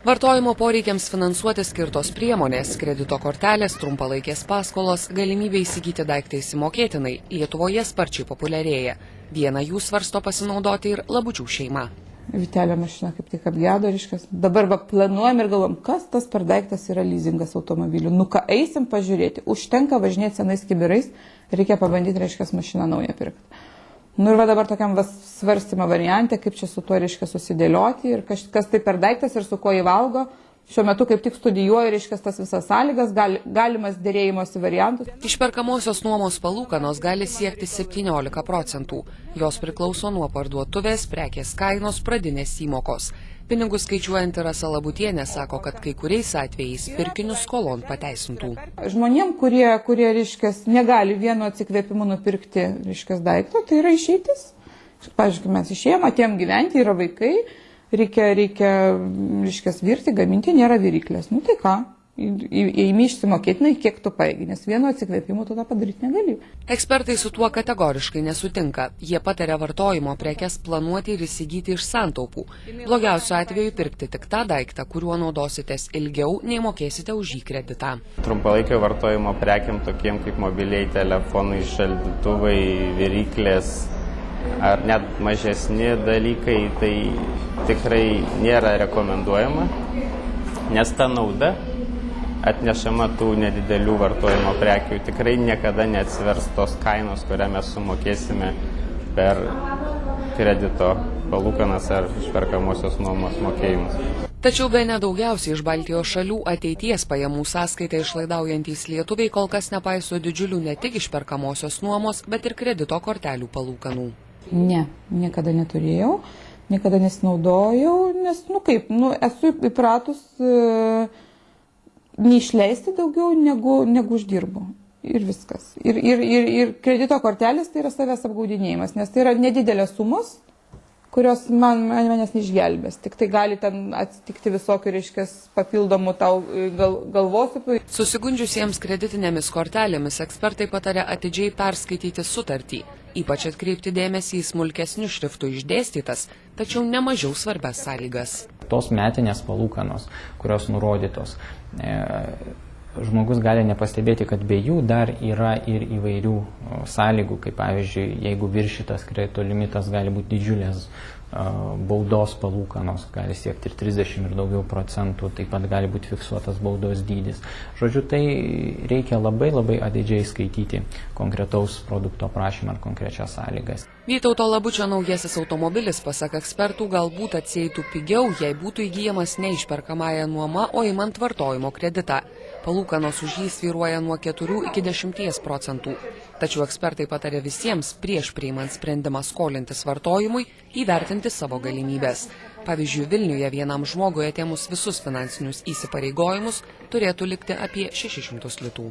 Vartojimo poreikiams finansuoti skirtos priemonės, kredito kortelės, trumpalaikės paskolos, galimybė įsigyti daiktą įsimokėtinai Lietuvoje sparčiai populiarėja. Vieną jų svarsto pasinaudoti ir Labučių šeima. Vitelio mašina kaip tik apgedo, reiškia. Dabar planuojam ir galvom, kas tas per daiktas yra leasingas automobilių. Nu ką, eisim pažiūrėti, užtenka važinėti senais kibirais, reikia pabandyti, reiškia, mašiną naują pirkti. Nu ir va dabar tokiam svarstymo variante, kaip čia su tuo, reiškia, susidėlioti ir kas tai per daiktas ir su kuo įvalgo. Šiuo metu kaip tik studijuoju, reiškia, tas visas sąlygas, galimas dėrėjimosi variantus. Išperkamosios nuomos palūkanos gali siekti 17%. Jos priklauso nuo parduotuvės, prekės kainos, pradinės įmokos. Pinigus skaičiuojanti Rasa Labutienė sako, kad kai kuriais atvejais pirkinius skolon pateisintų. Žmonėm, kurie reiškia, negali vienu atsikvėpimu nupirkti, reiškia, daikto, tai yra išeitis. Pavyzdžiui, mes išėjom, atėjom gyventi, yra vaikai, reikia, reiškia, virti, gaminti, nėra viryklės. Nu tai ką? Įimi išsimokėtinai, kiek tu paėgi, nes vienu atsikvėpimu tu tą padaryti negali. Ekspertai su tuo kategoriškai nesutinka. Jie pataria vartojimo prekes planuoti ir įsigyti iš santaupų. Blogiausiu atveju pirkti tik tą daiktą, kuriuo naudositės ilgiau, nei mokėsite už jį kreditą. Trumpalaikio vartojimo prekiam tokiem kaip mobiliai telefonai, šaldytuvai, viryklės ar net mažesni dalykai, tai tikrai nėra rekomenduojama, nes ta nauda atnešama tų nedidelių vartojimo prekių tikrai niekada neatsvers tos kainos, kurią mes sumokėsime per kredito palūkanas ar išperkamosios nuomos mokėjimus. Tačiau bene daugiausiai iš Baltijos šalių ateities pajamų sąskaitą išlaidaujantys lietuviai kol kas nepaiso didžiulių ne tik išperkamosios nuomos, bet ir kredito kortelių palūkanų. Ne, niekada neturėjau, niekada nesinaudojau, nes, esu įpratus neišleisti daugiau negu uždirbu. Ir viskas. Ir kredito kortelės tai yra savęs apgaudinėjimas, nes tai yra nedidelės sumos, kurios manęs neišgelbės. Tik tai gali ten atsitikti visokių, reiškia, papildomų tau galvosūpių. Susigundžiusiems kreditinėmis kortelėmis ekspertai pataria atidžiai perskaityti sutartį, ypač atkreipti dėmesį į smulkesnių šriftų išdėstytas, tačiau nemažiau svarbias sąlygas. Tos metinės palūkanos, kurios nurodytos, žmogus gali nepastebėti, kad be jų dar yra ir įvairių sąlygų, kaip pavyzdžiui, jeigu viršytas kredito limitas gali būti didžiulės baudos palūkanos, gali siekti ir 30 ir daugiau procentų, taip pat gali būti fiksuotas baudos dydis. Žodžiu, tai reikia labai atidžiai skaityti konkretaus produkto aprašymą ar konkrečias sąlygas. Vytauto Labučio naujasis automobilis, pasak ekspertų, galbūt atsieitų pigiau, jei būtų įgyjamas ne išperkamąją nuoma, o imant vartojimo kreditą. Palūkanos už jį svyruoja nuo 4 iki 10%. Tačiau ekspertai patarė visiems prieš priimant sprendimą skolintis vartojimui įvertinti savo galimybės. Pavyzdžiui, Vilniuje vienam žmogui atėmus visus finansinius įsipareigojimus turėtų likti apie 600 litų.